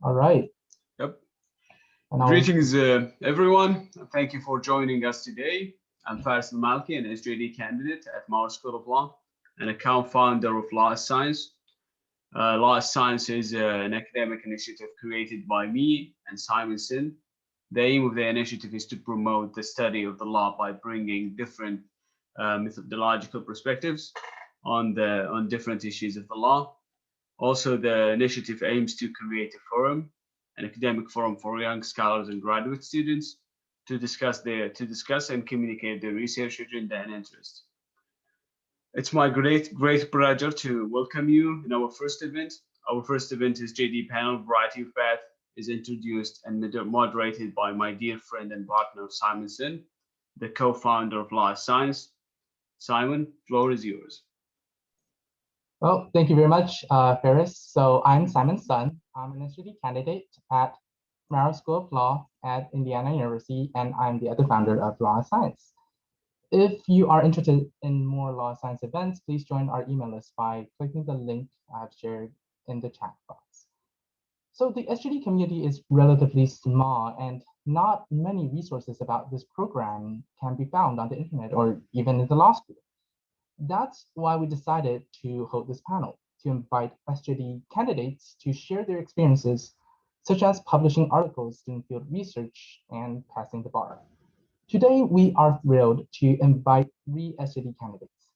All right. Yep. And Greetings, everyone. Thank you for joining us today. I'm Faisal Malki, an S.J.D candidate at Mauer School of Law and a co-founder of Law Science. Law Science is an academic initiative created by me and Simon Sin. The aim of the initiative is to promote the study of the law by bringing different methodological perspectives on different issues of the law. Also, the initiative aims to create a forum, an academic forum for young scholars and graduate students to discuss and communicate their research agenda and interests. It's my great pleasure to welcome you in our first event. Our first event is JD panel, Variety of Path, is introduced and moderated by my dear friend and partner Simon Sin, the co-founder of Law Science. Simon, floor is yours. Well, thank you very much, Ferris. So I'm Simon Sun. I'm an S.J.D candidate at Mauer School of Law at Indiana University, and I'm the other founder of Law Science. If you are interested in more Law Science events, please join our email list by clicking the link I've shared in the chat box. So the S.J.D community is relatively small, and not many resources about this program can be found on the internet or even in the law school. That's why we decided to hold this panel, to invite S.J.D candidates to share their experiences, such as publishing articles, doing field research, and passing the bar. Today, we are thrilled to invite 3 S.J.D candidates.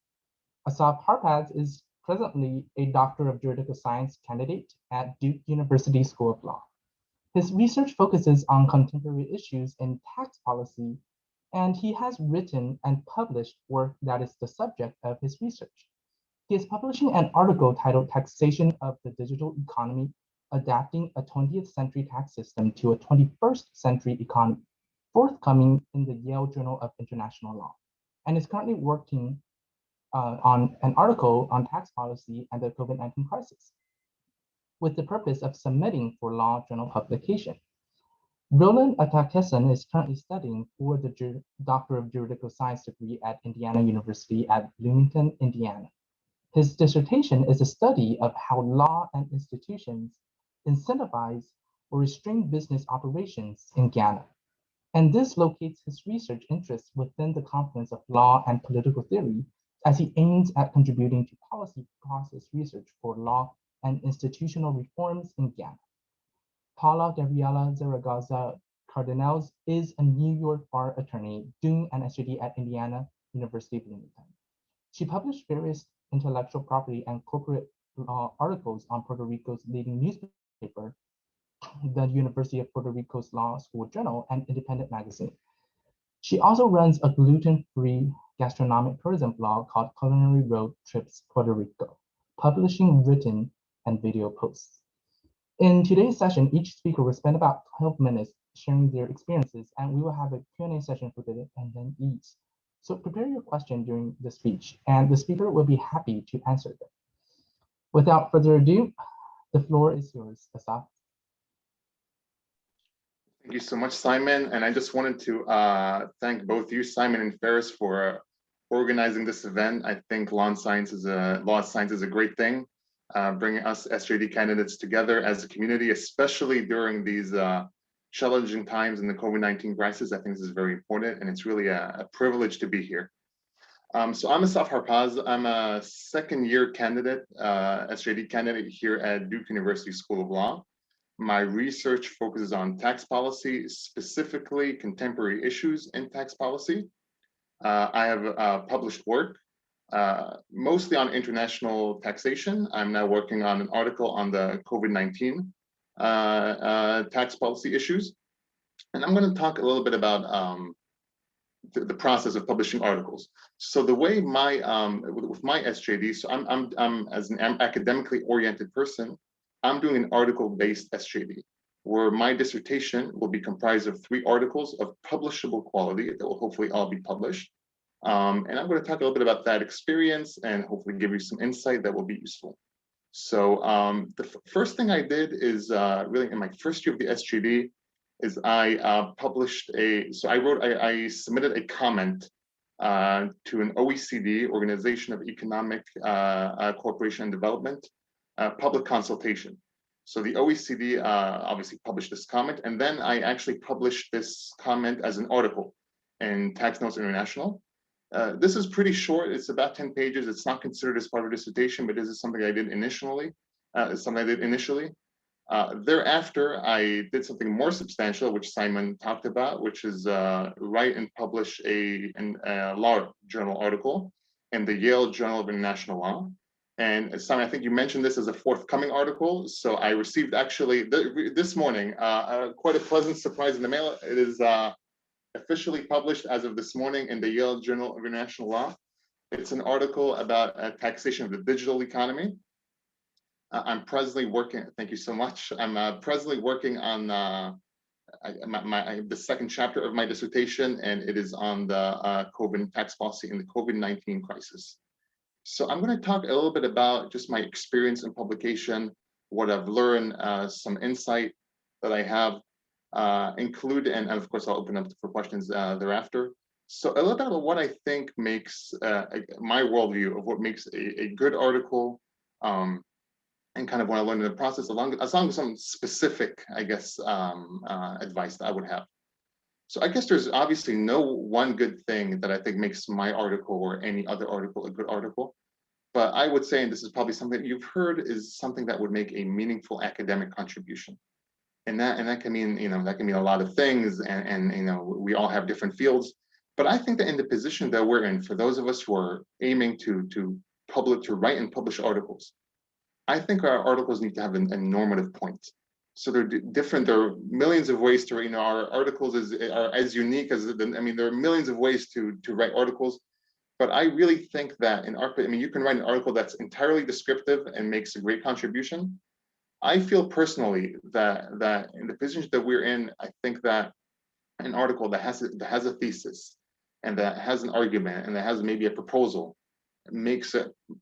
Assaf Harpaz is presently a Doctor of Juridical Science candidate at Duke University School of Law. His research focuses on contemporary issues in tax policy, and he has written and published work that is the subject of his research. He is publishing an article titled Taxation of the Digital Economy, Adapting a 20th Century Tax System to a 21st Century Economy, forthcoming in the Yale Journal of International Law, and is currently working on an article on tax policy and the COVID-19 crisis, with the purpose of submitting for law journal publication. Rowland ATTA-KESSON is currently studying for the Doctor of Juridical Science degree at Indiana University at Bloomington, Indiana. His dissertation is a study of how law and institutions incentivize or restrain business operations in Ghana. And this locates his research interests within the confluence of law and political theory as he aims at contributing to policy process research for law and institutional reforms in Ghana. Paola G. Zaragoza Cardenales is a New York bar attorney doing an S.J.D at Indiana University Bloomington. She published various intellectual property and corporate law articles on Puerto Rico's leading newspaper, the University of Puerto Rico's Law School Journal, and Independent Magazine. She also runs a gluten-free gastronomic tourism blog called Culinary Road Trips Puerto Rico, publishing written and video posts. In today's session, each speaker will spend about 12 minutes sharing their experiences, and we will have a Q&A session for the attendees. So prepare your question during the speech, and the speaker will be happy to answer them. Without further ado, the floor is yours, Assaf. Thank you so much, Simon. And I just wanted to thank both you, Simon and Ferris, for organizing this event. I think law science is a great thing, bringing us S.J.D candidates together as a community, especially during these challenging times in the COVID-19 crisis. I think this is very important, and it's really a privilege to be here. So I'm Assaf Harpaz. I'm a second-year candidate, S.J.D candidate here at Duke University School of Law. My research focuses on tax policy, specifically contemporary issues in tax policy. I have published work, mostly on international taxation. I'm now working on an article on the COVID-19 tax policy issues. And I'm going to talk a little bit about the process of publishing articles. So the way with my S.J.D, so I'm as an academically oriented person, I'm doing an article-based S.J.D, where my dissertation will be comprised of 3 articles of publishable quality that will hopefully all be published. And I'm going to talk a little bit about that experience and hopefully give you some insight that will be useful. So the first thing I did is really in my first year of the S.J.D is I submitted a comment to an OECD, Organization of Economic Cooperation and Development, public consultation. So the OECD obviously published this comment, and then I actually published this comment as an article in Tax Notes International. This is pretty short. It's about 10 pages. It's not considered as part of a dissertation, but this is something I did initially. Thereafter, I did something more substantial, which Simon talked about, which is write and publish a law journal article in the Yale Journal of International Law. And Simon, I think you mentioned this as a forthcoming article. So I received actually this morning quite a pleasant surprise in the mail. It is officially published as of this morning in the Yale Journal of International Law. It's an article about taxation of the digital economy. I'm presently working, thank you so much. I'm presently working on the second chapter of my dissertation, and it is on the COVID tax policy in the COVID-19 crisis. So I'm going to talk a little bit about just my experience in publication, what I've learned, some insight that I have included, and of course I'll open up for questions thereafter. So a little bit about what I think makes my worldview of what makes a good article, and kind of what I learned in the process, along with some specific, I guess, advice that I would have. So I guess there's obviously no one good thing that I think makes my article or any other article a good article. But I would say, and this is probably something that you've heard, is something that would make a meaningful academic contribution. And that can mean, that can mean a lot of things, and we all have different fields. But I think that in the position that we're in, for those of us who are aiming to write and publish articles, I think our articles need to have a normative point. So there are millions of ways to, our articles are as unique as, there are millions of ways to write articles. But I really think that you can write an article that's entirely descriptive and makes a great contribution. I feel personally that in the position that we're in, I think that an article that has a thesis and that has an argument and that has maybe a proposal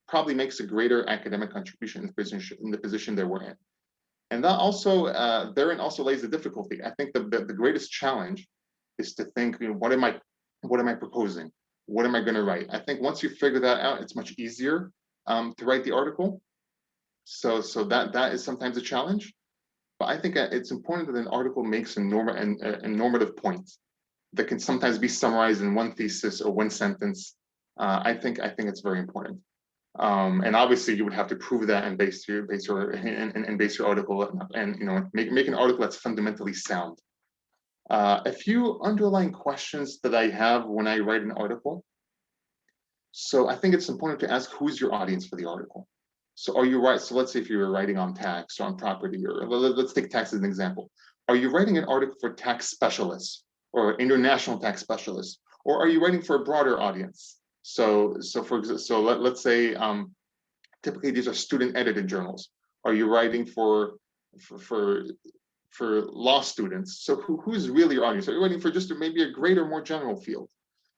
probably makes a greater academic contribution in the position that we're in. And that also therein also lays the difficulty. I think the greatest challenge is to think, what am I proposing? What am I going to write? I think once you figure that out, it's much easier to write the article. So that is sometimes a challenge. But I think it's important that an article makes a normative point that can sometimes be summarized in one thesis or one sentence. I think it's very important. And obviously you would have to prove that and base your article and make an article that's fundamentally sound. A few underlying questions that I have when I write an article. So I think it's important to ask, who's your audience for the article? So so let's say if you're writing on tax or on property, or let's take tax as an example. Are you writing an article for tax specialists or international tax specialists, or are you writing for a broader audience? So let's say typically these are student edited journals. Are you writing for law students? So who's really your audience? Are you writing for just maybe a greater, more general field?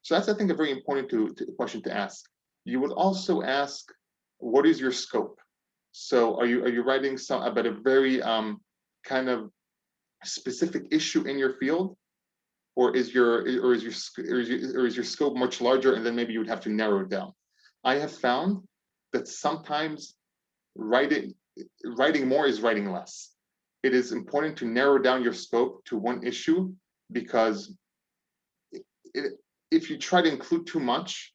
So that's, I think, a very important question to ask. You would also ask, what is your scope? So are you writing about a very kind of specific issue in your field, or is your scope much larger, and then maybe you would have to narrow it down? I have found that sometimes writing more is writing less. It is important to narrow down your scope to one issue, because if you try to include too much,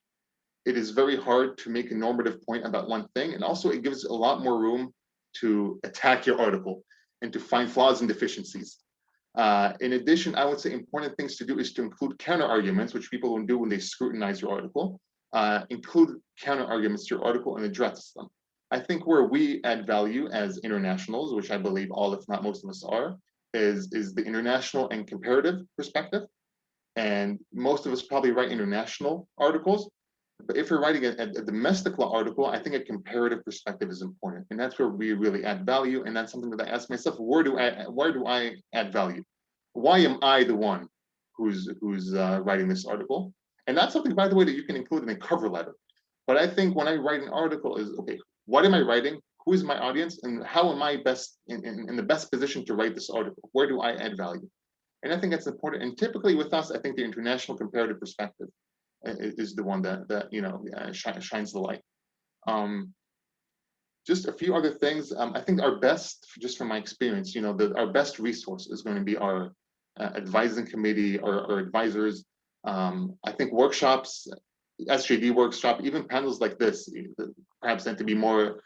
it is very hard to make a normative point about one thing. And also it gives a lot more room to attack your article and to find flaws and deficiencies. In addition, I would say important things to do is to include counter arguments, which people will do when they scrutinize your article. Include counter arguments to your article and address them. I think where we add value as internationals, which I believe all, if not most of us are, is the international and comparative perspective. And most of us probably write international articles. But if you're writing a domestic law article, I think a comparative perspective is important. And that's where we really add value. And that's something that I ask myself, where do I add value? Why am I the one who's writing this article? And that's something, by the way, that you can include in a cover letter. But I think when I write an article is, okay, what am I writing? Who is my audience? And how am I best in the best position to write this article? Where do I add value? And I think that's important. And typically with us, I think the international comparative perspective is the one that shines the light. just a few other things. I think our best, just from my experience, our best resource is going to be our advising committee or our advisors. I think workshops, S.J.D workshop, even panels like this, perhaps tend to be more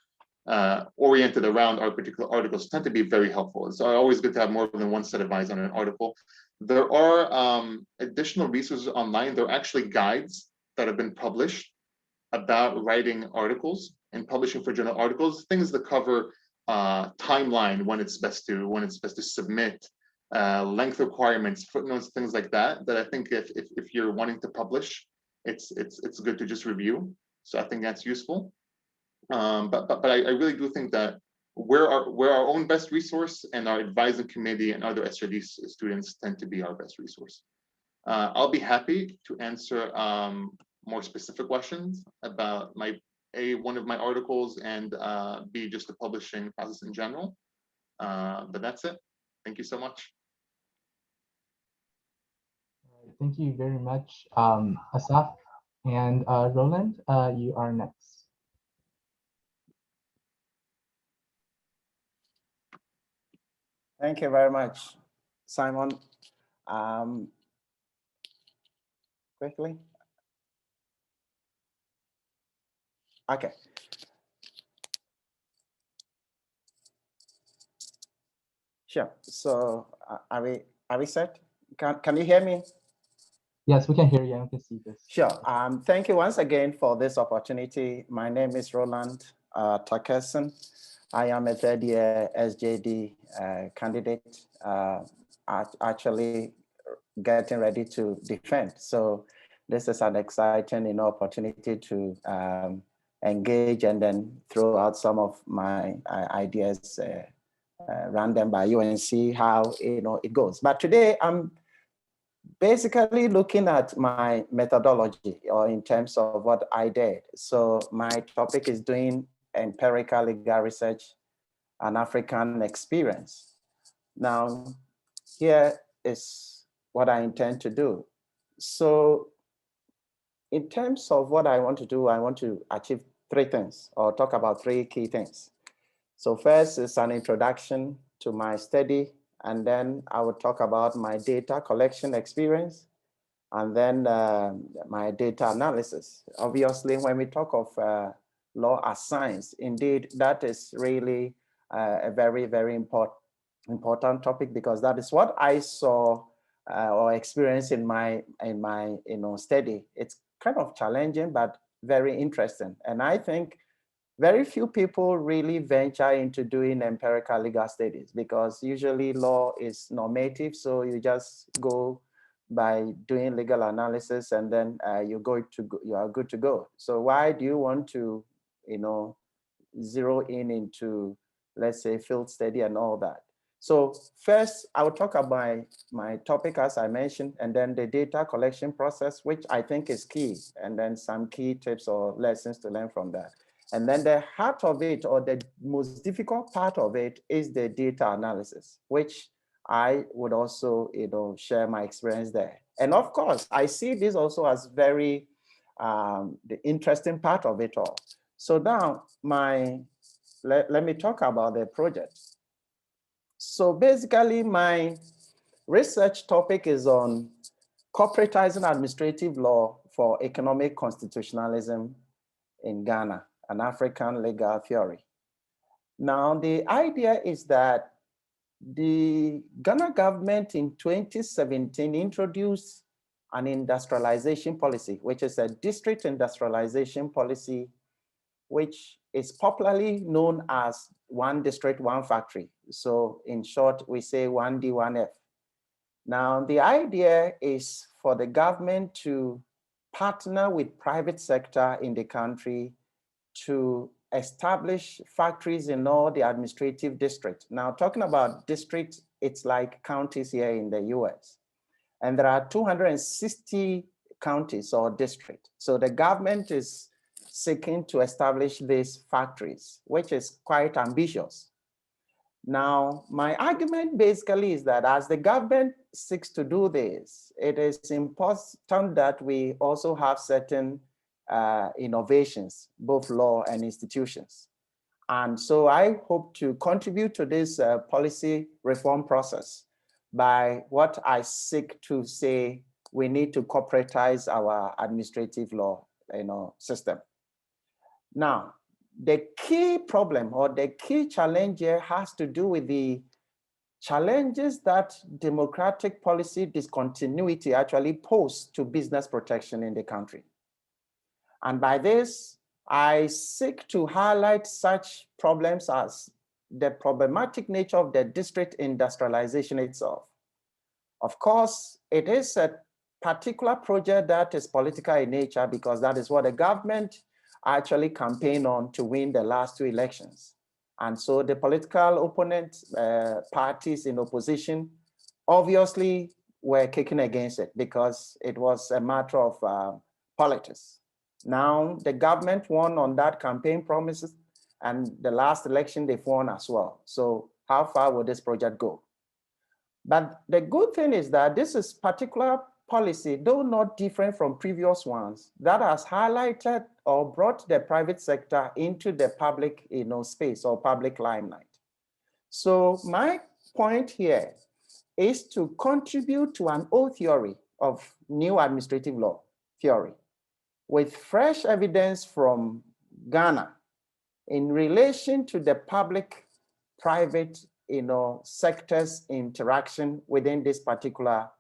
oriented around our particular articles, tend to be very helpful. It's always good to have more than one set of eyes on an article. There are additional resources online. There are actually guides that have been published about writing articles and publishing for journal articles, things that cover timeline, when it's best to submit, length requirements, footnotes, things like that. That I think if you're wanting to publish, it's good to just review. So I think that's useful. But I really do think that we're our own best resource, and our advising committee and other S.J.D students tend to be our best resource. I'll be happy to answer more specific questions about one of my articles, and B, just the publishing process in general. But that's it. Thank you so much. Thank you very much, Assaf. And Rowland, you are next. Thank you very much, Simon. Quickly. Okay. Sure. So are we set? Can you hear me? Yes, we can hear you. I can see this. Sure. Thank you once again for this opportunity. My name is Rowland ATTA-KESSON. I am a third-year S.J.D candidate, actually getting ready to defend. So this is an exciting opportunity to engage and then throw out some of my ideas, run them by you and see how it goes. But today I'm basically looking at my methodology, or in terms of what I did. So my topic is doing empirical legal research and African experience. Now, here is what I intend to do. So in terms of what I want to do, I want to achieve three things, or talk about three key things. So first is an introduction to my study, and then I will talk about my data collection experience, and then my data analysis. Obviously, when we talk of law as science, indeed, that is really a very, very important topic, because that is what I saw or experienced in my study. It's kind of challenging, but very interesting. And I think very few people really venture into doing empirical legal studies, because usually law is normative. So you just go by doing legal analysis, and then you are good to go. So why do you want to, zero in into, let's say, field study and all that? So first, I will talk about my topic, as I mentioned, and then the data collection process, which I think is key, and then some key tips or lessons to learn from that. And then the heart of it, or the most difficult part of it, is the data analysis, which I would also, share my experience there. And of course, I see this also as very the interesting part of it all. So now, let me talk about the project. So basically, my research topic is on corporatizing administrative law for economic constitutionalism in Ghana, an African legal theory. Now, the idea is that the Ghana government in 2017 introduced an industrialization policy, which is a district industrialization policy, which is popularly known as one district, one factory. So in short, we say 1D, 1F. Now, the idea is for the government to partner with private sector in the country to establish factories in all the administrative districts. Now, talking about districts, it's like counties here in the US. And there are 260 counties or districts. So the government is seeking to establish these factories, which is quite ambitious. Now, my argument basically is that as the government seeks to do this, it is important that we also have certain innovations, both law and institutions. And so I hope to contribute to this policy reform process by what I seek to say we need to corporatize our administrative law system. Now, the key problem or the key challenge here has to do with the challenges that democratic policy discontinuity actually pose to business protection in the country. And by this, I seek to highlight such problems as the problematic nature of the district industrialization itself. Of course, it is a particular project that is political in nature because that is what the government actually campaigned on to win the last 2 elections. And so the political opponent parties in opposition obviously were kicking against it because it was a matter of politics. Now the government won on that campaign promises, and the last election they've won as well. So how far will this project go? But the good thing is that this is particular policy, though not different from previous ones, that has highlighted or brought the private sector into the public space or public limelight. So my point here is to contribute to an old theory of new administrative law theory with fresh evidence from Ghana in relation to the public-private sectors interaction within this particular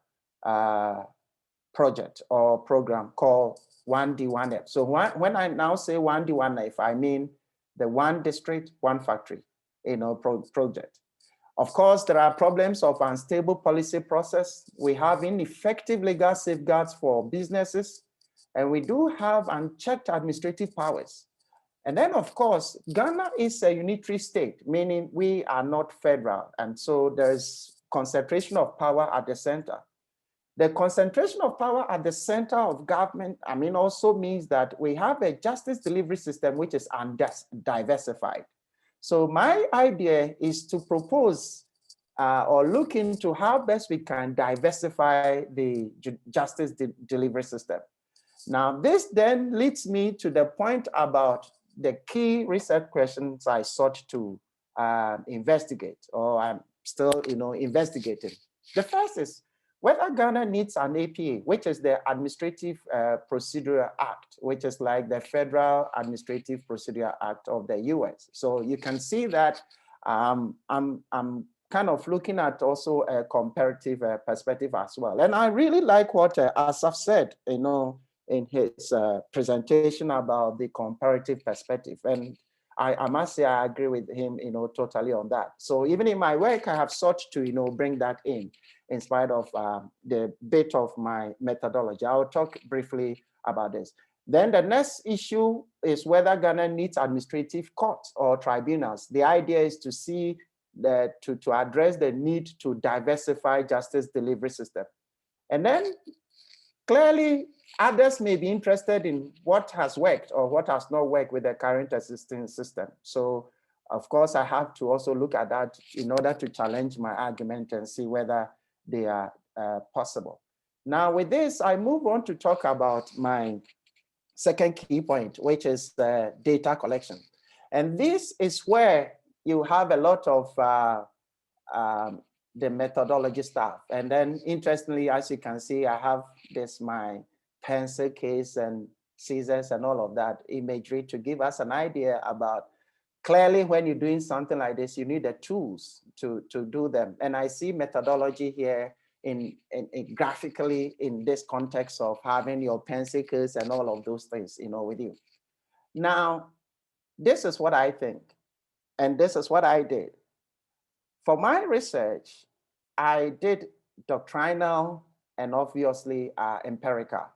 project or program called 1D1F. So when I now say 1D1F, I mean the one district, one factory, project. Of course, there are problems of unstable policy process. We have ineffective legal safeguards for businesses, and we do have unchecked administrative powers. And then, of course, Ghana is a unitary state, meaning we are not federal. And so there's concentration of power at the center. The concentration of power at the center of government, also means that we have a justice delivery system which is undiversified. So my idea is to propose or look into how best we can diversify the justice delivery system. Now, this then leads me to the point about the key research questions I sought to investigate, or I'm still, investigating. The first is whether Ghana needs an APA, which is the Administrative Procedure Act, which is like the Federal Administrative Procedure Act of the US. So you can see that I'm kind of looking at also a comparative perspective as well. And I really like what Assaf said, in his presentation about the comparative perspective. And I must say, I agree with him, totally on that. So even in my work, I have sought to, bring that in spite of the bit of my methodology. I'll talk briefly about this. Then the next issue is whether Ghana needs administrative courts or tribunals. The idea is to see that to address the need to diversify justice delivery system. And then clearly, others may be interested in what has worked or what has not worked with the current existing system. So, of course, I have to also look at that in order to challenge my argument and see whether they are possible. Now, with this, I move on to talk about my second key point, which is the data collection. And this is where you have a lot of the methodology stuff. And then interestingly, as you can see, I have my pencil case and scissors and all of that imagery to give us an idea about clearly when you're doing something like this, you need the tools to do them. And I see methodology here in graphically in this context of having your pencil case and all of those things, with you. Now, this is what I think, and this is what I did. For my research, I did doctrinal and obviously empirical.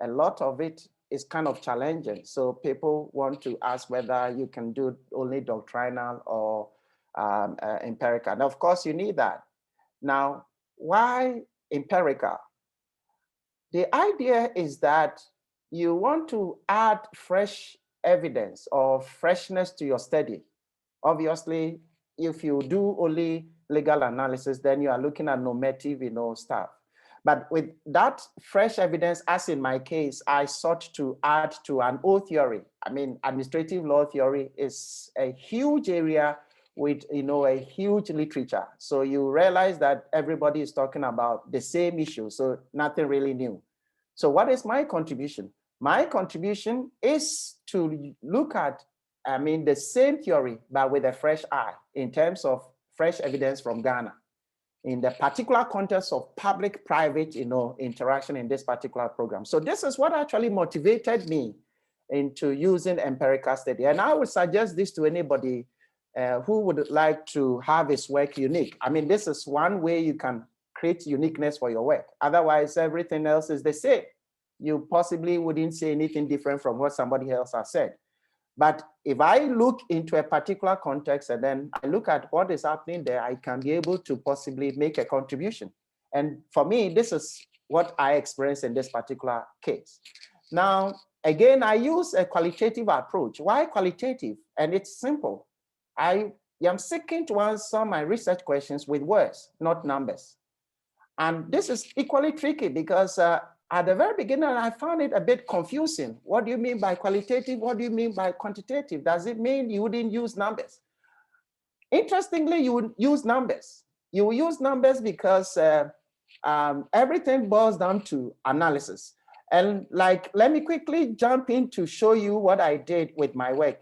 A lot of it is kind of challenging. So people want to ask whether you can do only doctrinal or empirical. And of course, you need that. Now, why empirical? The idea is that you want to add fresh evidence or freshness to your study. Obviously, if you do only legal analysis, then you are looking at normative, stuff. But with that fresh evidence, as in my case, I sought to add to an old theory. I mean, administrative law theory is a huge area with, a huge literature. So you realize that everybody is talking about the same issue, so nothing really new. So what is my contribution? My contribution is to look at, the same theory, but with a fresh eye in terms of fresh evidence from Ghana, in the particular context of public-private, interaction in this particular program. So this is what actually motivated me into using empirical study. And I would suggest this to anybody who would like to have his work unique. I mean, this is one way you can create uniqueness for your work. Otherwise, everything else is the same. You possibly wouldn't say anything different from what somebody else has said. But if I look into a particular context and then I look at what is happening there, I can be able to possibly make a contribution. And for me, this is what I experienced in this particular case. Now, again, I use a qualitative approach. Why qualitative? And it's simple. I am seeking to answer my research questions with words, not numbers. And this is equally tricky because at the very beginning, I found it a bit confusing. What do you mean by qualitative? What do you mean by quantitative? Does it mean you wouldn't use numbers? Interestingly, you would use numbers. You will use numbers because everything boils down to analysis. And let me quickly jump in to show you what I did with my work.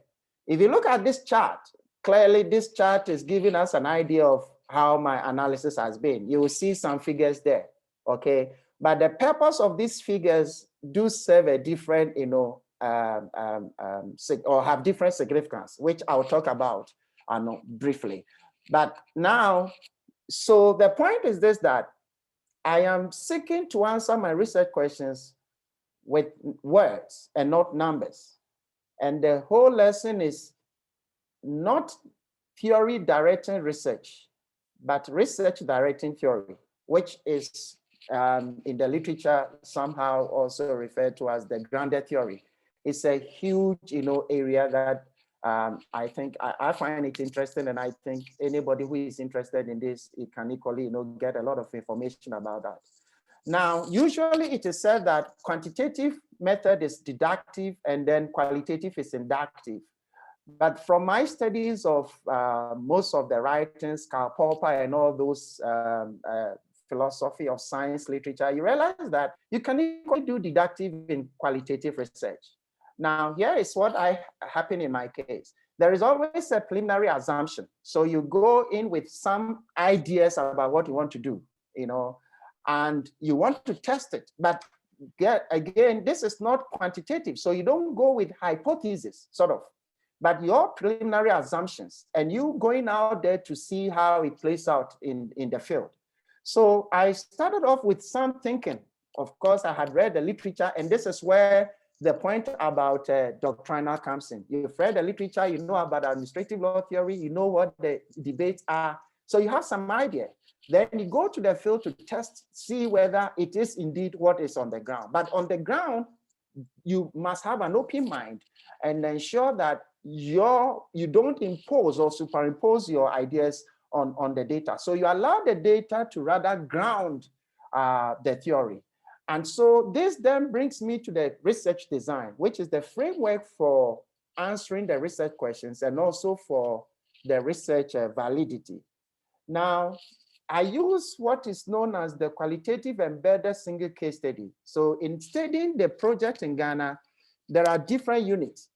If you look at this chart, clearly this chart is giving us an idea of how my analysis has been. You will see some figures there, okay? But the purpose of these figures do serve a different, or have different significance, which I'll talk about briefly. But now, so the point is this, that I am seeking to answer my research questions with words and not numbers. And the whole lesson is not theory directing research, but research directing theory, which is in the literature somehow also referred to as the grounded theory. It's a huge, area that I think I find it interesting, and I think anybody who is interested in this, it can equally, get a lot of information about that. Now, usually it is said that quantitative method is deductive and then qualitative is inductive. But from my studies of most of the writings, Karl Popper and all those philosophy of science literature, you realize that you can equally do deductive in qualitative research. Now, here is what happened in my case. There is always a preliminary assumption. So you go in with some ideas about what you want to do, and you want to test it. But again, this is not quantitative. So you don't go with hypotheses, sort of, but your preliminary assumptions, and you going out there to see how it plays out in the field. So I started off with some thinking. Of course, I had read the literature, and this is where the point about doctrinal comes in. You've read the literature, you know about administrative law theory, you know what the debates are. So you have some idea. Then you go to the field to test, see whether it is indeed what is on the ground. But on the ground, you must have an open mind and ensure that you don't impose or superimpose your ideas on the data. So you allow the data to rather ground the theory. And so this then brings me to the research design, which is the framework for answering the research questions and also for the research validity. Now, I use what is known as the qualitative embedded single case study. So in studying the project in Ghana, there are different units,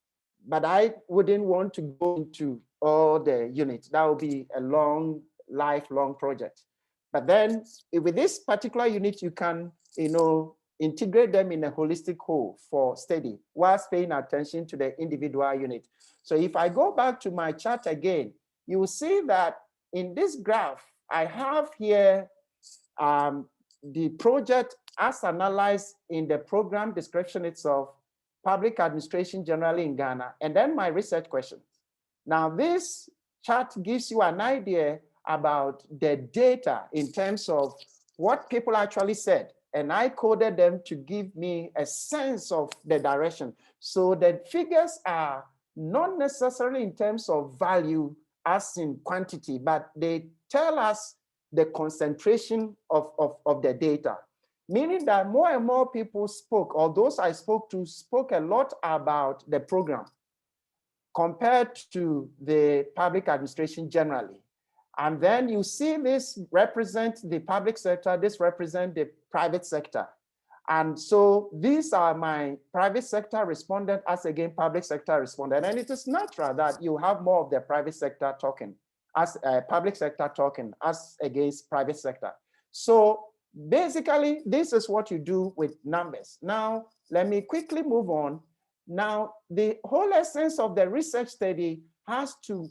but I wouldn't want to go into all the units. That would be a long, lifelong project. But then with this particular unit, you can, integrate them in a holistic whole for study whilst paying attention to the individual unit. So if I go back to my chart again, you will see that in this graph, I have here the project as analyzed in the program description itself, public administration generally in Ghana, and then my research questions. Now, this chart gives you an idea about the data in terms of what people actually said, and I coded them to give me a sense of the direction. So the figures are not necessarily in terms of value as in quantity, but they tell us the concentration of the data. meaning that more and more people spoke, or those I spoke to spoke a lot about the program compared to the public administration generally. And then you see this represent the public sector, this represent the private sector. And so these are my private sector respondent as against public sector respondent. And it is natural that you have more of the private sector talking as public sector talking as against private sector. So basically, this is what you do with numbers. Now, let me quickly move on. Now, the whole essence of the research study has to,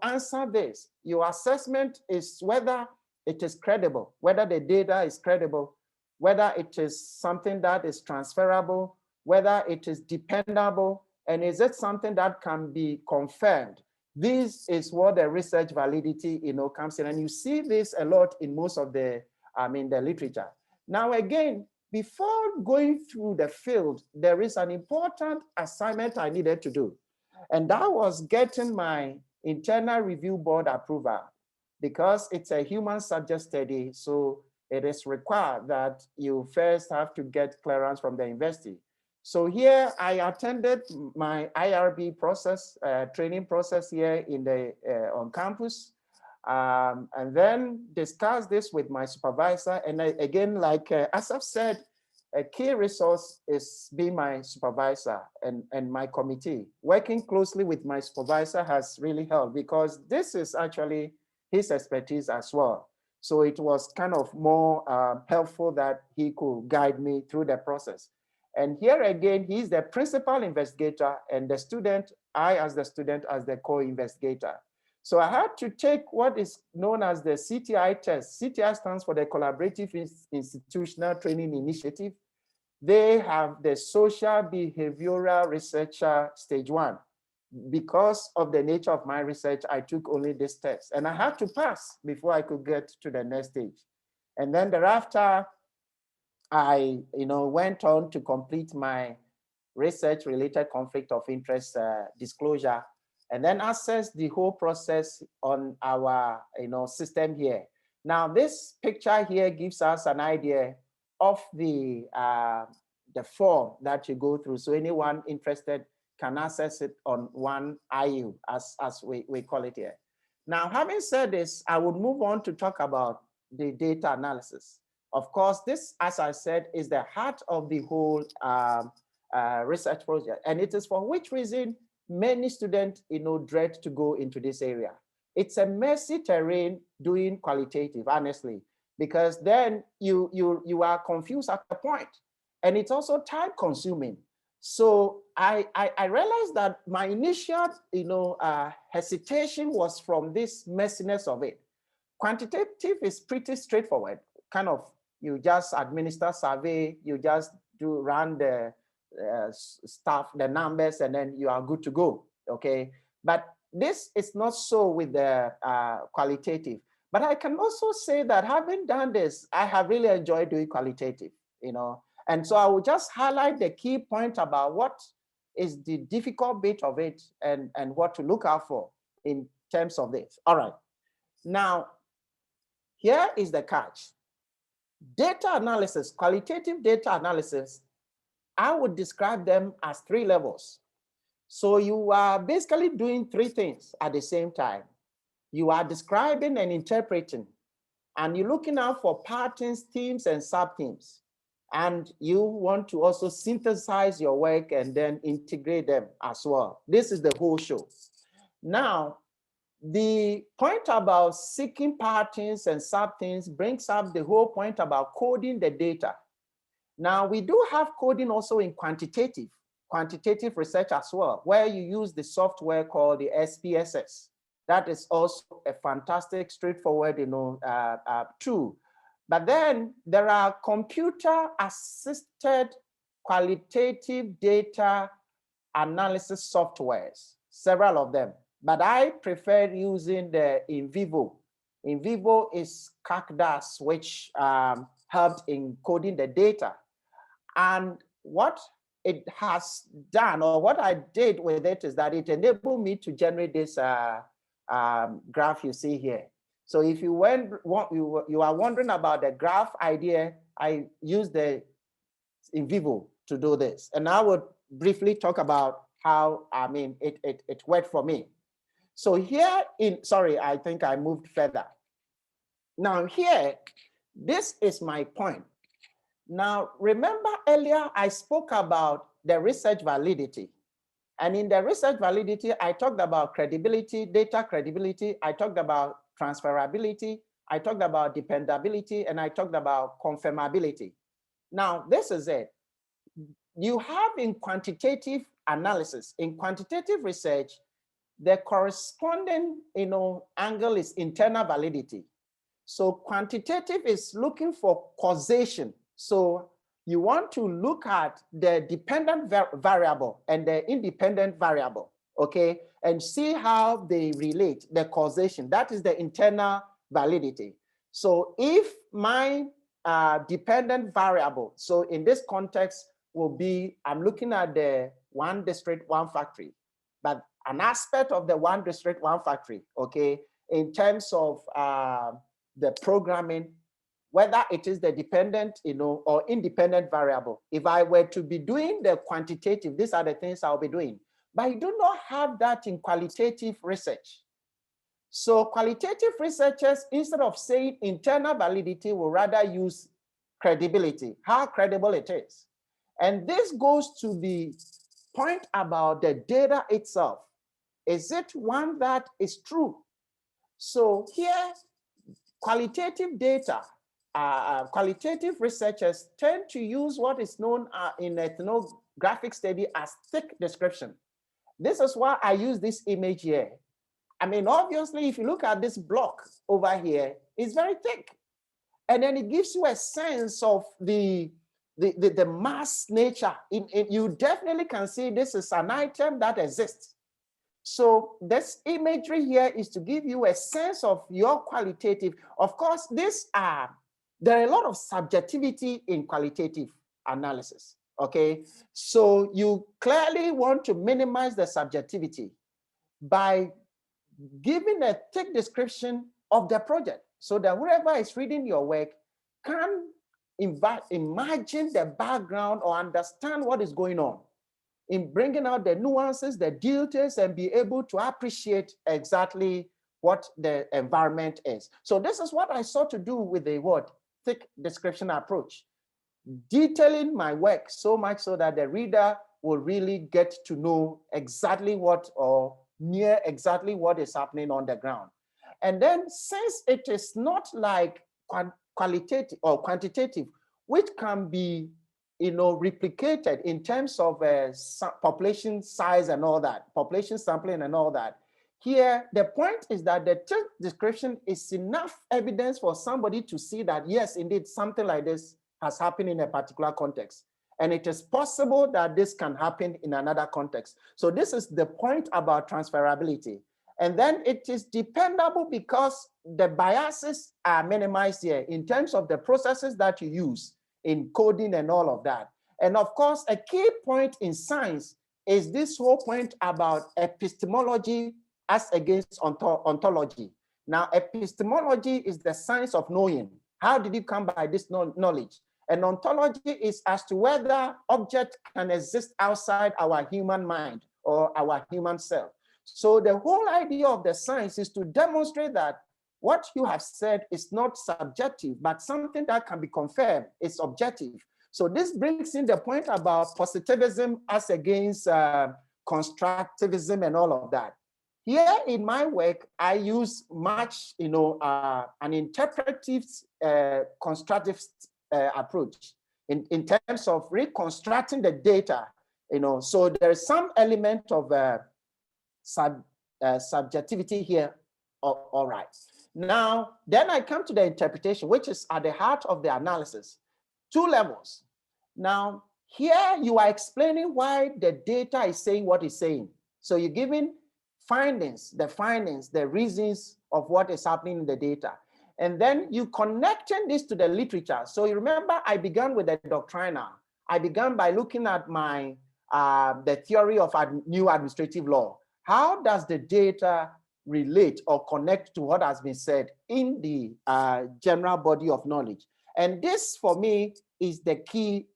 answer this. Your assessment is whether it is credible, whether the data is credible, whether it is something that is transferable, whether it is dependable, and is it something that can be confirmed. This is what the research validity, comes in, and you see this a lot in most of the, the literature. Now, again, before going through the field, there is an important assignment I needed to do, and that was getting my internal review board approval, because it's a human subject study, so it is required that you first have to get clearance from the university. So here I attended my IRB process, training process here in the on campus, and then discussed this with my supervisor. And again, like Assaf said, a key resource is being my supervisor and my committee. Working closely with my supervisor has really helped, because this is actually his expertise as well. So it was kind of more helpful that he could guide me through the process. And here again, he's the principal investigator, and the student, I as the student, as the co-investigator. So I had to take what is known as the CTI test. CTI stands for the Collaborative Institutional Training Initiative. They have the Social Behavioral Researcher Stage 1. Because of the nature of my research, I took only this test, and I had to pass before I could get to the next stage. And then thereafter, I went on to complete my research-related conflict of interest disclosure, and then assess the whole process on our system here. Now, this picture here gives us an idea of the form that you go through. So anyone interested can access it on one IU, as we call it here. Now, having said this, I would move on to talk about the data analysis. Of course, this, as I said, is the heart of the whole research project. And it is for which reason many students dread to go into this area. It's a messy terrain doing qualitative, honestly, because then you are confused at a point. And it's also time consuming. So I realized that my initial hesitation was from this messiness of it. Quantitative is pretty straightforward. Kind of, you just administer survey, you just run the stuff, the numbers, and then you are good to go, okay? But this is not so with the qualitative. But I can also say that having done this, I have really enjoyed doing qualitative, And so I will just highlight the key point about what is the difficult bit of it and what to look out for in terms of this. All right. Now, here is the catch. Data analysis, qualitative data analysis, I would describe them as 3 levels. So you are basically doing 3 things at the same time. You are describing and interpreting, and you're looking out for patterns, themes, and sub-themes. And you want to also synthesize your work and then integrate them as well. This is the whole show. Now, the point about seeking patterns and sub-themes brings up the whole point about coding the data. Now, we do have coding also in quantitative research as well, where you use the software called the SPSS. That is also a fantastic, straightforward, tool. But then there are computer-assisted qualitative data analysis softwares, several of them. But I prefer using the in vivo. In vivo is CACDAS, which helped in coding the data. And what it has done, or what I did with it, is that it enabled me to generate this graph you see here. So if you are wondering about the graph idea, I use the in vivo to do this. And I would briefly talk about how, I mean, it worked for me. So here sorry, I think I moved further. Now here, this is my point. Now, remember earlier I spoke about the research validity. And in the research validity, I talked about credibility, data credibility. I talked about transferability. I talked about dependability, and I talked about confirmability. Now, this is it. You have in quantitative analysis, in quantitative research, the corresponding angle is internal validity. So quantitative is looking for causation. So you want to look at the dependent variable and the independent variable, okay? And see how they relate, the causation. That is the internal validity. So if my dependent variable, so in this context will be, I'm looking at the one district, one factory, but an aspect of the one district, one factory, okay? In terms of the programming, whether it is the dependent, or independent variable. If I were to be doing the quantitative, these are the things I'll be doing. But I do not have that in qualitative research. So qualitative researchers, instead of saying internal validity, will rather use credibility, how credible it is. And this goes to the point about the data itself. Is it one that is true? So here, qualitative data, qualitative researchers tend to use what is known in ethnographic study as thick description. This is why I use this image here. I mean, obviously, if you look at this block over here, it's very thick. And then it gives you a sense of the mass nature. You definitely can see this is an item that exists. So this imagery here is to give you a sense of your qualitative. Of course, there are a lot of subjectivity in qualitative analysis, okay? So you clearly want to minimize the subjectivity by giving a thick description of the project so that whoever is reading your work can imagine the background or understand what is going on in bringing out the nuances, the details, and be able to appreciate exactly what the environment is. So this is what I sought to do with the thick description approach, detailing my work so much so that the reader will really get to know exactly what or near exactly what is happening on the ground. And then since it is not like qualitative or quantitative, which can be replicated in terms of population size and all that, population sampling and all that. Here, the point is that the thick description is enough evidence for somebody to see that, yes, indeed, something like this has happened in a particular context. And it is possible that this can happen in another context. So this is the point about transferability. And then it is dependable because the biases are minimized here in terms of the processes that you use in coding and all of that. And of course, a key point in science is this whole point about epistemology as against ontology. Now, epistemology is the science of knowing. How did you come by this knowledge? And ontology is as to whether object can exist outside our human mind or our human self. So the whole idea of the science is to demonstrate that what you have said is not subjective, but something that can be confirmed is objective. So this brings in the point about positivism as against constructivism and all of that. Here in my work, I use much, an interpretive constructive approach in terms of reconstructing the data, so there's some element of subjectivity here, all right. Now, then I come to the interpretation, which is at the heart of the analysis. Two levels. Now, here you are explaining why the data is saying what it's saying. So you're giving the reasons of what is happening in the data. And then you connecting this to the literature. So you remember I began with the doctrinal. I began by looking at the theory of new administrative law. How does the data relate or connect to what has been said in the general body of knowledge? And this, for me, is the key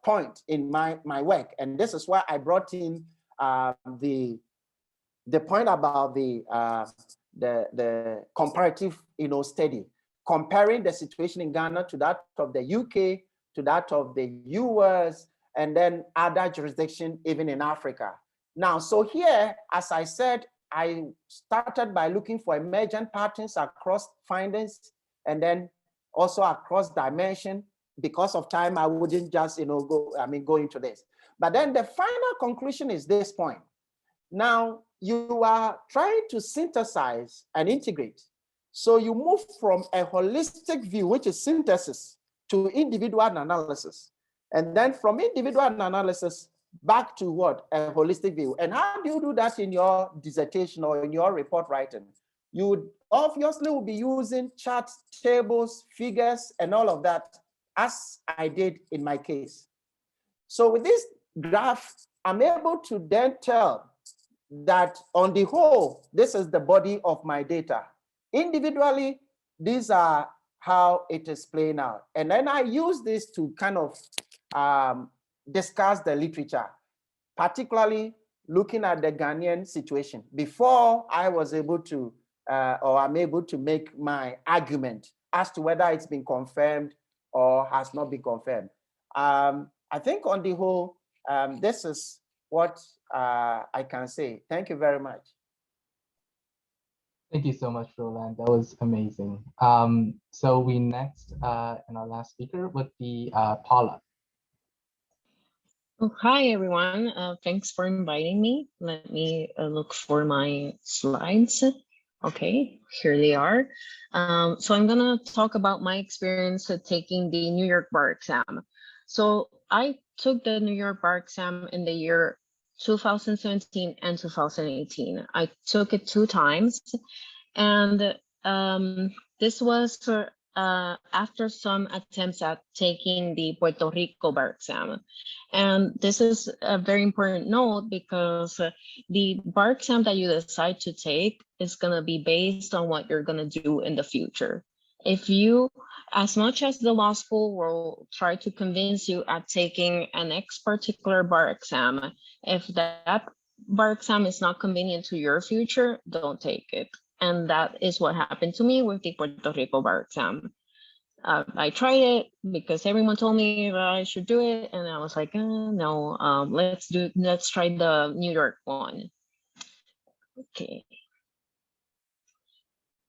point in my work. And this is why I brought in the point about the comparative, study, comparing the situation in Ghana to that of the UK, to that of the US, and then other jurisdictions, even in Africa. Now, so here, as I said, I started by looking for emergent patterns across findings, and then also across dimension. Because of time, I wouldn't just go into this. But then the final conclusion is this point. Now, you are trying to synthesize and integrate. So you move from a holistic view, which is synthesis, to individual analysis. And then from individual analysis back to what? A holistic view. And how do you do that in your dissertation or in your report writing? You would obviously will be using charts, tables, figures, and all of that, as I did in my case. So with this graph, I'm able to then tell that on the whole, this is the body of my data. Individually, these are how it is playing out. And then I use this to kind of discuss the literature, particularly looking at the Ghanaian situation before I was able to, or I'm able to make my argument as to whether it's been confirmed or has not been confirmed. I think on the whole, this is what I can say. Thank you very much. Thank you so much, Rowland. That was amazing. So we next, and our last speaker would be Paola. Oh, hi, everyone. Thanks for inviting me. Let me look for my slides. Okay, here they are. So I'm gonna talk about my experience taking the New York bar exam. So I took the New York bar exam in the year 2017 and 2018. I took it 2 times, and this was after some attempts at taking the Puerto Rico bar exam. And this is a very important note because the bar exam that you decide to take is going to be based on what you're going to do in the future. If you, as much as the law school will try to convince you at taking an X particular bar exam, if that bar exam is not convenient to your future, don't take it. And that is what happened to me with the Puerto Rico bar exam. I tried it because everyone told me that I should do it, and I was like, no, let's try the New York one. Okay.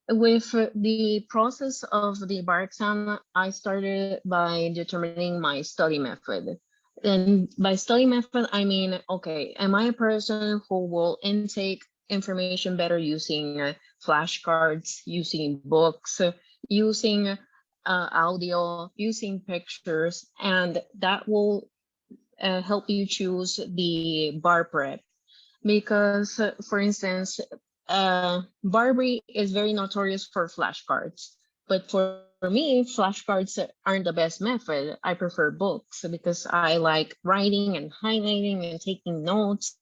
With the process of the bar exam, I started by determining my study method. And by study method, I mean, okay, am I a person who will intake information better using flashcards, using books, using audio, using pictures, and that will help you choose the bar prep. Because, for instance, Barbary is very notorious for flashcards, but for me, flashcards aren't the best method. I prefer books because I like writing and highlighting and taking notes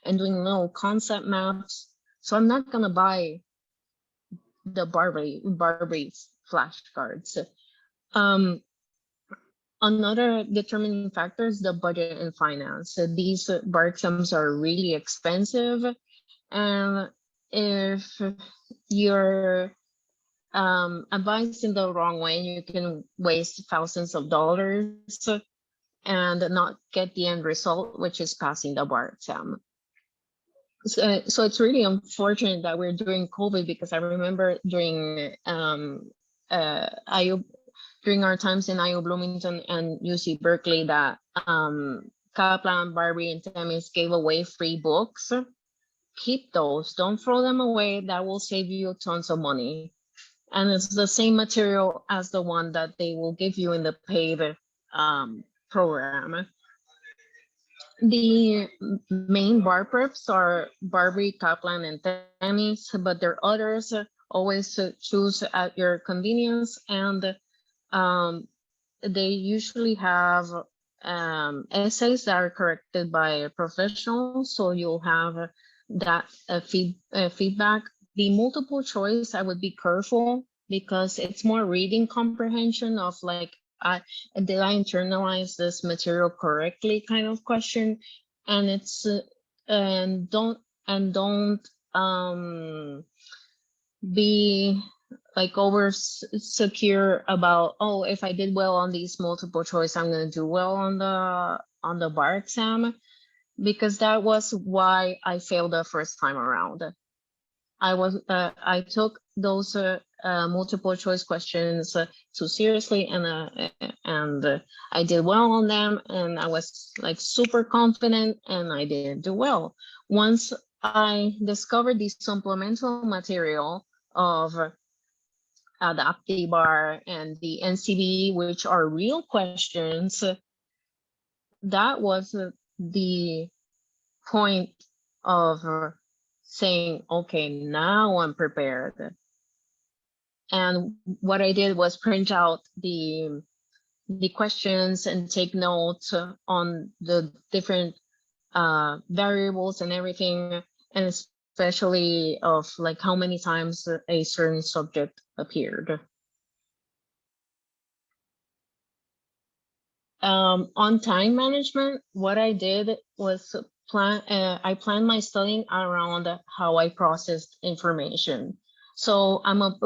and doing little concept maps. So I'm not gonna buy the Barbary flashcards. Another determining factor is the budget and finance. So these bar exams are really expensive, and if you're advised in the wrong way, you can waste thousands of dollars and not get the end result, which is passing the bar exam. So it's really unfortunate that we're doing COVID, because I remember during during our times in IU Bloomington and UC Berkeley that Kaplan, Barbary, and Temis gave away free books. Keep those, don't throw them away. That will save you tons of money. And it's the same material as the one that they will give you in the paid program. The main bar preps are Barbary, Kaplan, and Temis, but there are others. Always choose at your convenience, and they usually have essays that are corrected by professionals, so you'll have that feedback. The multiple choice, I would be careful because it's more reading comprehension of like, did I internalize this material correctly kind of question, and it's and don't be like over secure about, oh, if I did well on these multiple choice, I'm going to do well on the bar exam, because that was why I failed the first time around. I took those multiple choice questions too seriously, and I did well on them, and I was like super confident, and I didn't do well. Once I discovered the supplemental material of the APTI bar and the NCB, which are real questions, that was the point of saying, okay, now I'm prepared. And what I did was print out the questions and take notes on the different variables and everything, and especially of like how many times a certain subject appeared. On time management, what I did was I planned my studying around how I processed information. So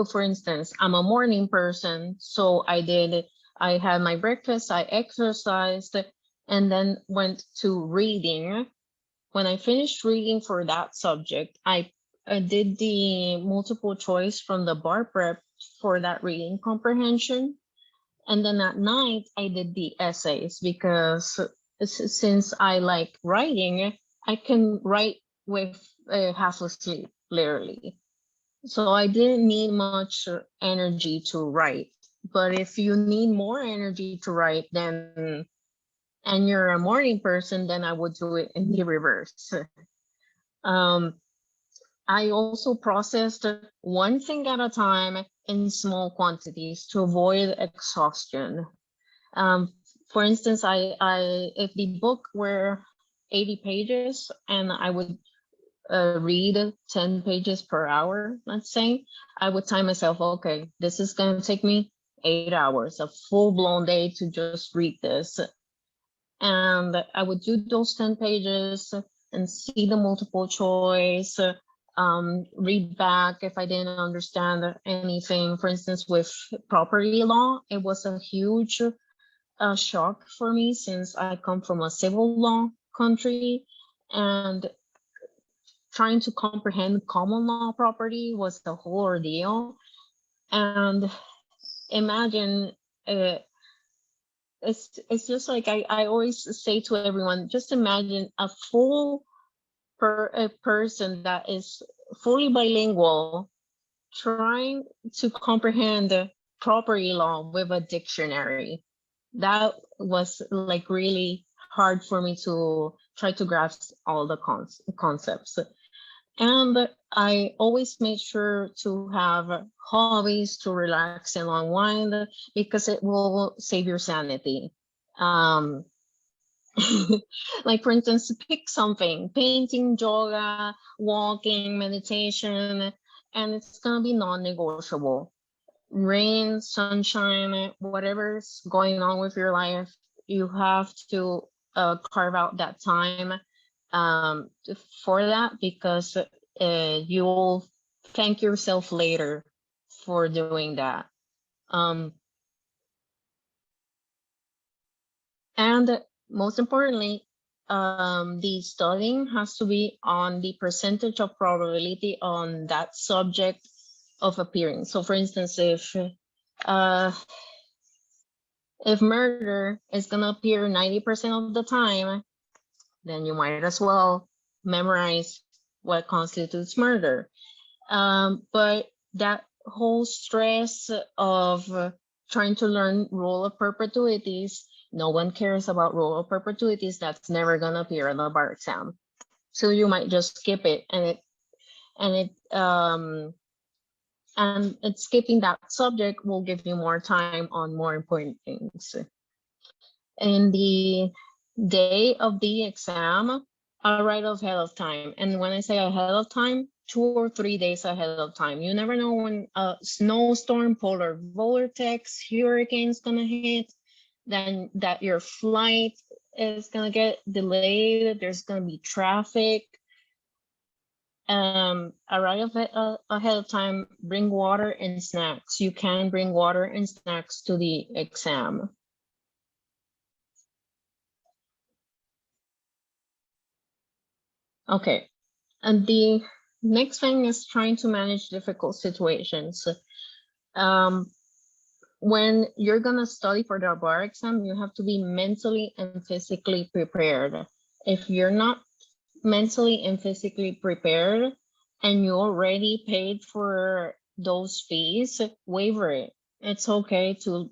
for instance, I'm a morning person. So I had my breakfast, I exercised, and then went to reading. When I finished reading for that subject, I did the multiple choice from the bar prep for that reading comprehension. And then at night, I did the essays, because since I like writing, I can write with half asleep, literally. So I didn't need much energy to write. But if you need more energy to write, then, and you're a morning person, then I would do it in the reverse. I also processed one thing at a time in small quantities to avoid exhaustion. For instance, if the book were 80 pages and I would read 10 pages per hour, let's say, I would time myself, okay, this is going to take me 8 hours, a full-blown day to just read this. And I would do those 10 pages and see the multiple choice, read back if I didn't understand anything. For instance, with property law, it was a huge shock for me, since I come from a civil law country, and trying to comprehend common law property was the whole ordeal. And imagine, it's just like I always say to everyone, just imagine a person that is fully bilingual trying to comprehend property law with a dictionary. That was like really hard for me to try to grasp all the concepts. And I always made sure to have hobbies to relax and unwind, because it will save your sanity. Like, for instance, pick something: painting, yoga, walking, meditation, and it's gonna be non-negotiable. Rain, sunshine, whatever's going on with your life, you have to carve out that time for that, because you'll thank yourself later for doing that. And most importantly, the studying has to be on the percentage of probability on that subject of appearing. So for instance, if murder is gonna appear 90% of the time, then you might as well memorize what constitutes murder. But that whole stress of trying to learn rule of perpetuities, no one cares about rule of perpetuities. That's never gonna appear in the bar exam. So you might just skip it, and skipping that subject will give you more time on more important things. In the day of the exam, I write ahead of time. And when I say ahead of time, 2 or 3 days ahead of time. You never know when a snowstorm, polar vortex, hurricane's gonna hit, then that your flight is gonna get delayed, there's gonna be traffic. Arrive ahead of time, bring water and snacks. You can bring water and snacks to the exam. Okay, and the next thing is trying to manage difficult situations. When you're gonna study for the bar exam, you have to be mentally and physically prepared. If you're not mentally and physically prepared and you already paid for those fees, waiver it. It's okay to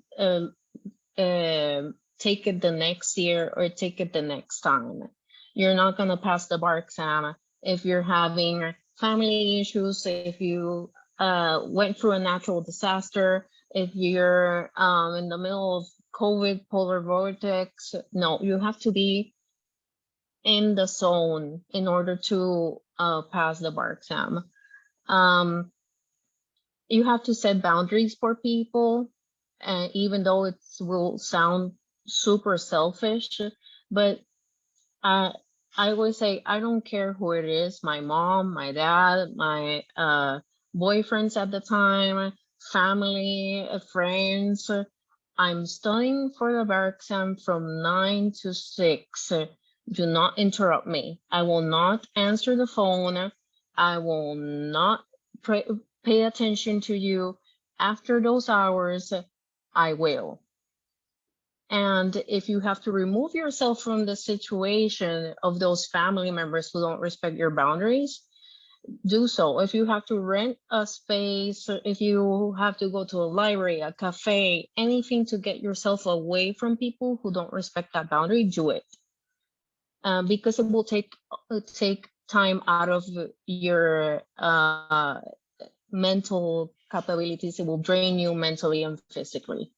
take it the next year or take it the next time. You're not gonna pass the bar exam if you're having family issues, if you went through a natural disaster, if you're in the middle of COVID, polar vortex. No, you have to be in the zone in order to pass the bar exam. You have to set boundaries for people, and even though it will sound super selfish, but I always say, I don't care who it is, my mom, my dad, my boyfriends at the time, family, friends. I'm studying for the bar exam from 9 to 6. Do not interrupt me. I will not answer the phone. I will not pay attention to you. After those hours, I will. And if you have to remove yourself from the situation of those family members who don't respect your boundaries, do so. If you have to rent a space, if you have to go to a library, a cafe, anything to get yourself away from people who don't respect that boundary, do it. Because it will take time out of your mental capabilities. It will drain you mentally and physically.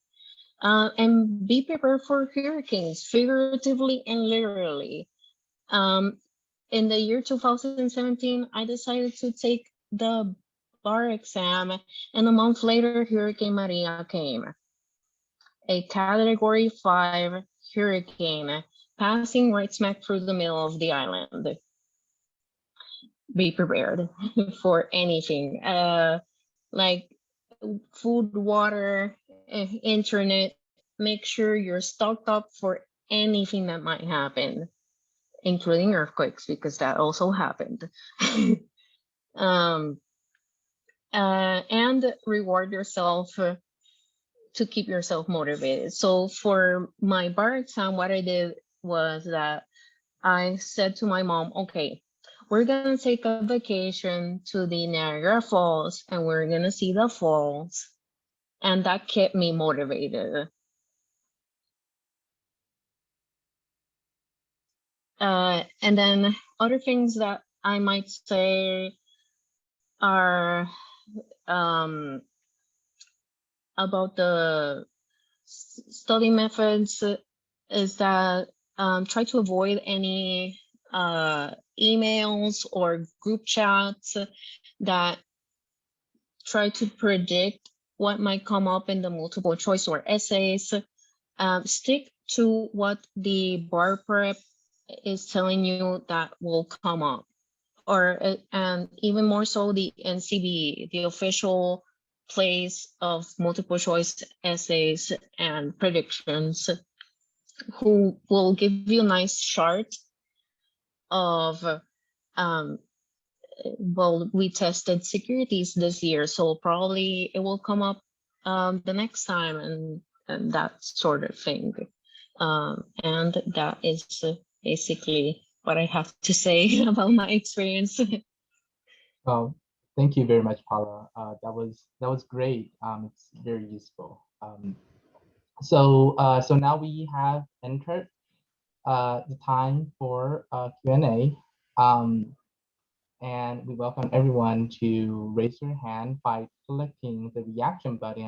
And be prepared for hurricanes, figuratively and literally. In the year 2017, I decided to take the bar exam, and a month later, Hurricane Maria came. A Category 5 hurricane passing right smack through the middle of the island. Be prepared for anything, like food, water, internet. Make sure you're stocked up for anything that might happen, including earthquakes, because that also happened. And reward yourself to keep yourself motivated. So for my bar exam, what I did was that I said to my mom, okay, we're gonna take a vacation to the Niagara Falls and we're gonna see the falls. And that kept me motivated. And then other things that I might say are about the study methods is that try to avoid any emails or group chats that try to predict what might come up in the multiple choice or essays. Stick to what the bar prep is telling you that will come up, or and even more so the NCB, the official place of multiple choice essays and predictions, who will give you a nice chart of well, we tested securities this year, so probably it will come up the next time, and that sort of thing. And that is basically what I have to say about my experience. Well, thank you very much, Paula. That was great. It's very useful. So now we have entered the time for Q&A. And we welcome everyone to raise your hand by clicking the reaction button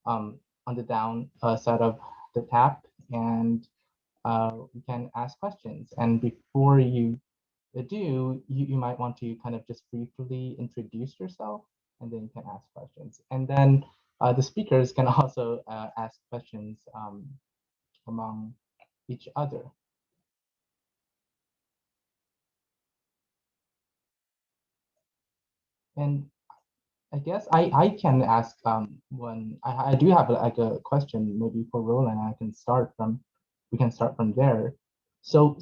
on the down side of the tab, and we can ask questions. And before you do, you might want to kind of just briefly introduce yourself, and then you can ask questions. And then the speakers can also ask questions among each other. And I guess I can ask one. I do have like a question maybe for Roland. We can start from there. So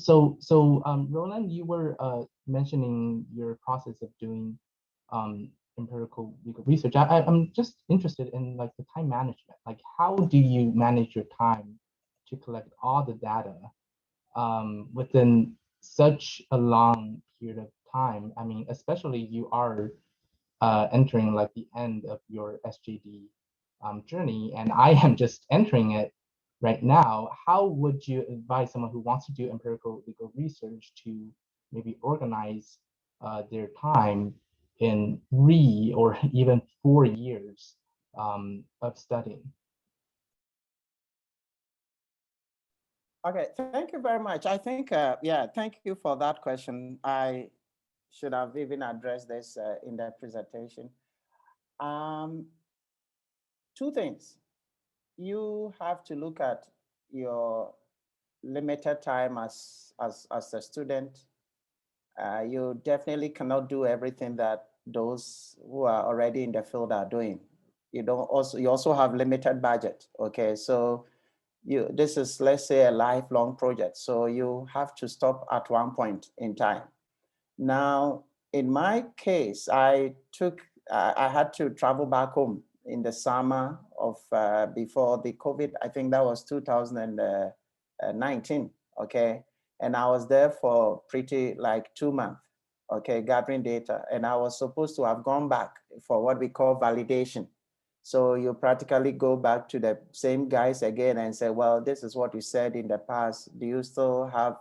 Roland, you were mentioning your process of doing empirical legal research. I'm just interested in like the time management. Like, how do you manage your time to collect all the data within such a long period of time? I mean, especially you are entering like the end of your S.J.D journey, and I am just entering it right now. How would you advise someone who wants to do empirical legal research to maybe organize their time in 3 or even 4 years of studying? Okay, thank you very much. I think, yeah, thank you for that question. I should have even addressed this in the presentation. Two things. You have to look at your limited time as a student. You definitely cannot do everything that those who are already in the field are doing. You also have limited budget. Okay, so this is, let's say, a lifelong project. So you have to stop at one point in time. Now, in my case, I had to travel back home in the summer of before the COVID. I think that was 2019. Okay, and I was there for pretty like 2 months. Okay, gathering data, and I was supposed to have gone back for what we call validation. So you practically go back to the same guys again and say, well, this is what you said in the past. Do you still have,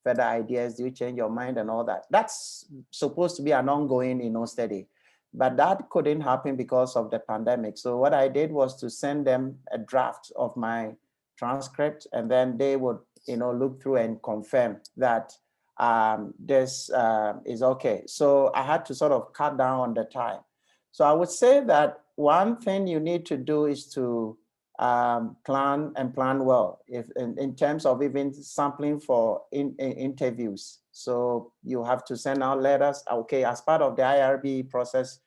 further ideas? Do you change your mind and all that? That's supposed to be an ongoing, study. But that couldn't happen because of the pandemic. So what I did was to send them a draft of my transcript, and then they would, look through and confirm that this is okay. So I had to sort of cut down on the time. So I would say that one thing you need to do is to plan well if in terms of even sampling for interviews. So you have to send out letters. Okay, as part of the IRB process,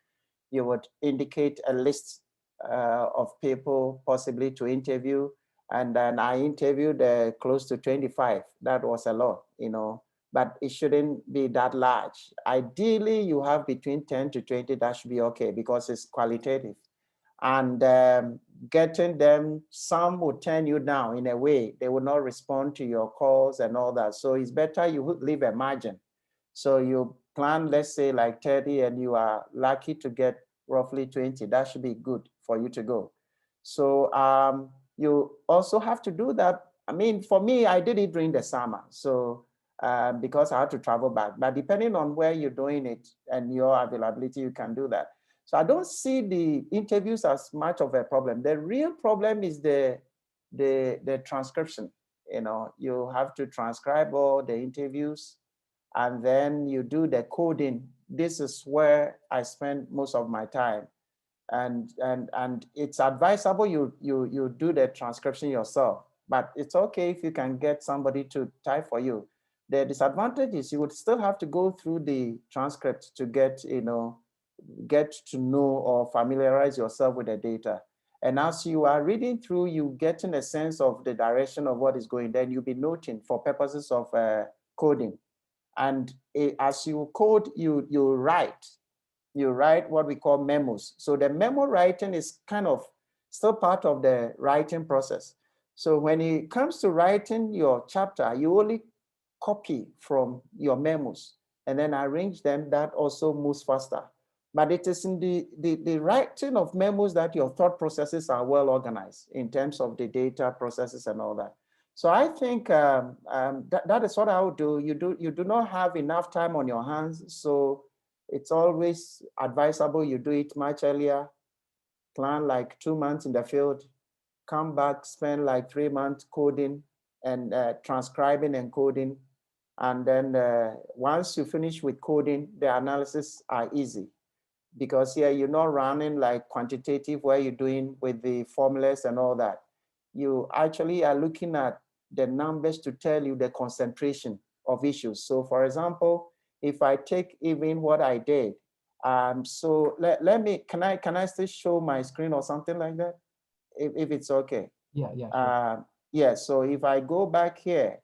you would indicate a list of people possibly to interview. And then I interviewed close to 25. That was a lot, but it shouldn't be that large. Ideally, you have between 10 to 20, that should be okay because it's qualitative. And getting them, some will turn you down in a way. They will not respond to your calls and all that. So it's better you leave a margin. So you plan, let's say like 30, and you are lucky to get roughly 20. That should be good for you to go. So you also have to do that. I mean, for me, I did it during the summer. So because I had to travel back, but depending on where you're doing it and your availability, you can do that. So I don't see the interviews as much of a problem. The real problem is the transcription. You have to transcribe all the interviews, and then you do the coding. This is where I spend most of my time. And it's advisable you do the transcription yourself, but it's okay if you can get somebody to type for you. The disadvantage is you would still have to go through the transcript to get to know or familiarize yourself with the data. And as you are reading through, you getting a sense of the direction of what is going, then you'll be noting for purposes of coding. And as you code, you write what we call memos. So the memo writing is kind of still part of the writing process. So when it comes to writing your chapter, you only copy from your memos and then arrange them. That also moves faster. But it is in the writing of memos that your thought processes are well organized in terms of the data processes and all that. So I think that is what I would do. You do not have enough time on your hands. So it's always advisable you do it much earlier. Plan like 2 months in the field, come back, spend like 3 months coding and transcribing and coding. And then once you finish with coding, the analysis are easy, because here you're not running like quantitative where you're doing with the formulas and all that. You actually are looking at the numbers to tell you the concentration of issues. So for example, if I take even what I did, so let me, can I still show my screen or something like that? If it's okay. Yeah, sure. Yeah, so if I go back here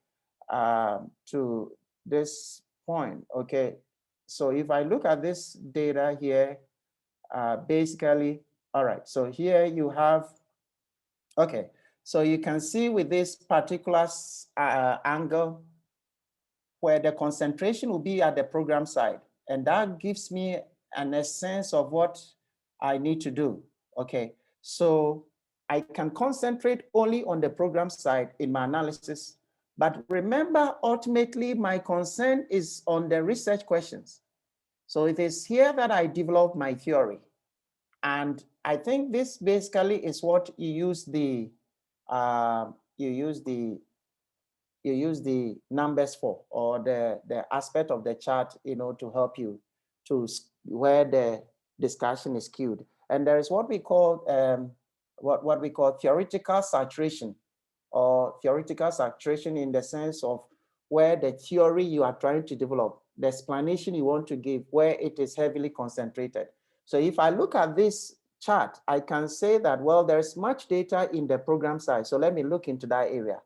to this point, okay. So if I look at this data here, basically, all right, so here you have, okay, so you can see with this particular angle where the concentration will be at the program side, and that gives me a sense of what I need to do, okay? So I can concentrate only on the program side in my analysis, but remember, ultimately, my concern is on the research questions. So it is here that I develop my theory. And I think this basically is what you use the numbers for, or the aspect of the chart, to help you to where the discussion is skewed. And there is what we call what we call theoretical saturation, or theoretical saturation in the sense of where the theory you are trying to develop, the explanation you want to give, where it is heavily concentrated. So if I look at this chart, I can say that, well, there's much data in the program side. So let me look into that area.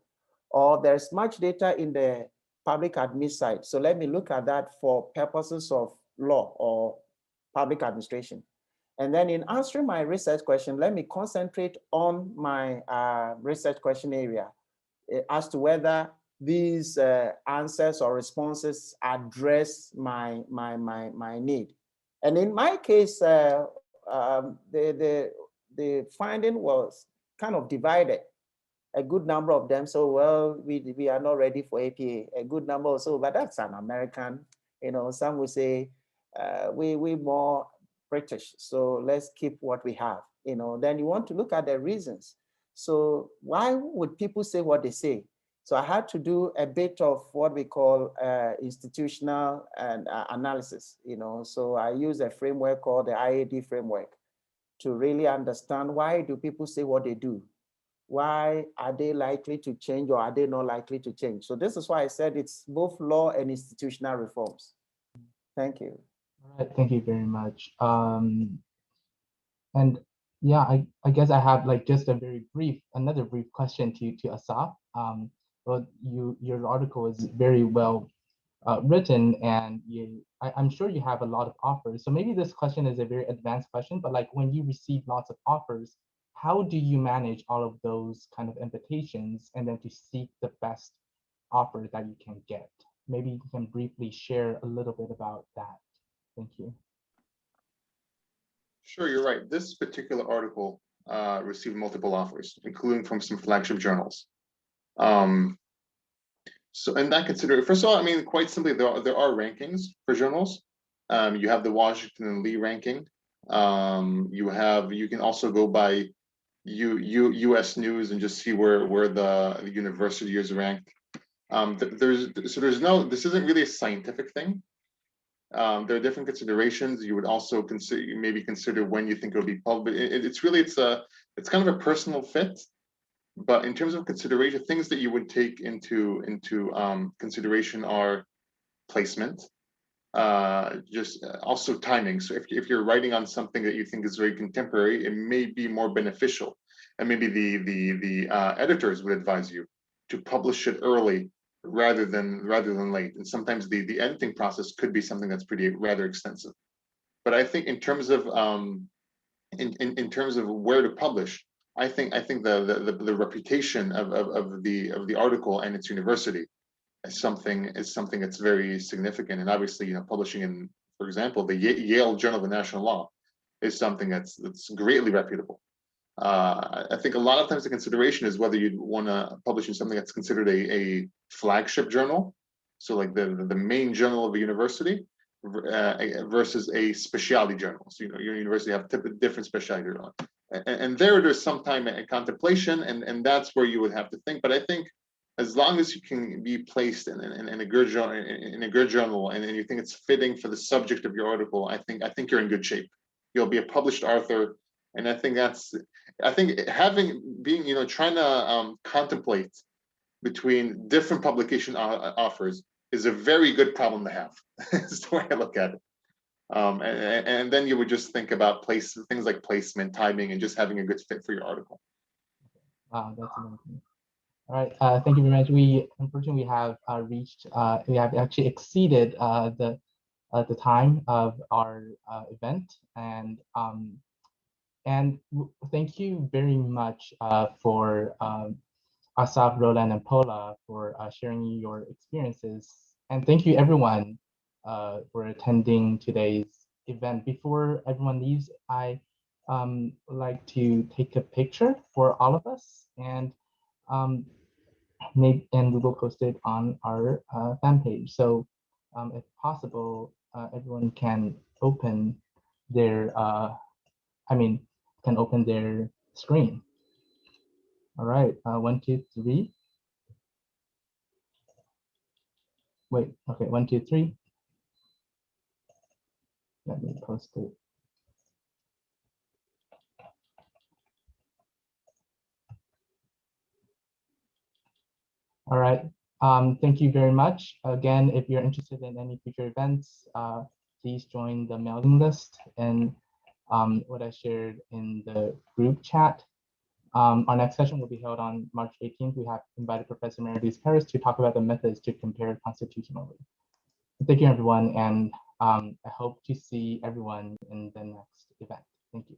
Or there's much data in the public admin side. So let me look at that for purposes of law or public administration. And then in answering my research question, let me concentrate on my research question area as to whether these answers or responses address my need. And in my case, the finding was kind of divided. A good number of them, so, well, we are not ready for APA. A good number also, but that's an American. Some will say we more British, so let's keep what we have. Then you want to look at the reasons. So why would people say what they say? So I had to do a bit of what we call institutional and analysis. So I use a framework called the IAD framework to really understand, why do people say what they do? Why are they likely to change, or are they not likely to change? So this is why I said it's both law and institutional reforms. Thank you. All right, thank you very much. And yeah, I guess I have like just another brief question to Assaf. Well, your article is very well written, and I'm sure you have a lot of offers. So maybe this question is a very advanced question, but like, when you receive lots of offers, how do you manage all of those kind of invitations and then to seek the best offer that you can get? Maybe you can briefly share a little bit about that. Thank you. Sure, you're right. This particular article received multiple offers, including from some flagship journals. So in that consideration, first of all, I mean, quite simply, there are rankings for journals. You have the Washington and Lee ranking. You can also go by U.S. News and just see where the university is ranked. This isn't really a scientific thing. There are different considerations. You would also consider when you think it'll be published. It's kind of a personal fit. But in terms of consideration, things that you would take into consideration are placement, just also timing. So if you're writing on something that you think is very contemporary, it may be more beneficial, and maybe the editors would advise you to publish it early rather than late. And sometimes the editing process could be something that's rather extensive. But I think in terms of in terms of where to publish, I think the reputation of the article and its university is something that's very significant. And obviously, publishing in, for example, the Yale Journal of International Law is something that's greatly reputable. I think a lot of times the consideration is whether you'd want to publish in something that's considered a flagship journal, so like the main journal of a university, versus a specialty journal. So your university have different specialty journal. And there's some time and contemplation, and that's where you would have to think. But I think as long as you can be placed in a good journal, and you think it's fitting for the subject of your article, I think you're in good shape. You'll be a published author, and I think trying to contemplate between different publication offers is a very good problem to have. That's the way I look at it. And then you would just think about things like placement, timing, and just having a good fit for your article. Wow, that's amazing. All right, thank you very much. Unfortunately, we have we have actually exceeded the time of our event, and thank you very much for Assaf, Rowland, and Paola for sharing your experiences, and thank you everyone for attending today's event. Before everyone leaves, I would like to take a picture for all of us, and we will post it on our fan page. So if possible, everyone can open their can open their screen. All right, 1, 2, 3. Wait, okay, 1, 2, 3. Let me post it. All right, thank you very much. Again, if you're interested in any future events, please join the mailing list and what I shared in the group chat. Our next session will be held on March 18th. We have invited Professor Meredith Harris to talk about the methods to compare constitutionally. Thank you, everyone, and I hope to see everyone in the next event. Thank you.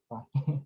Bye.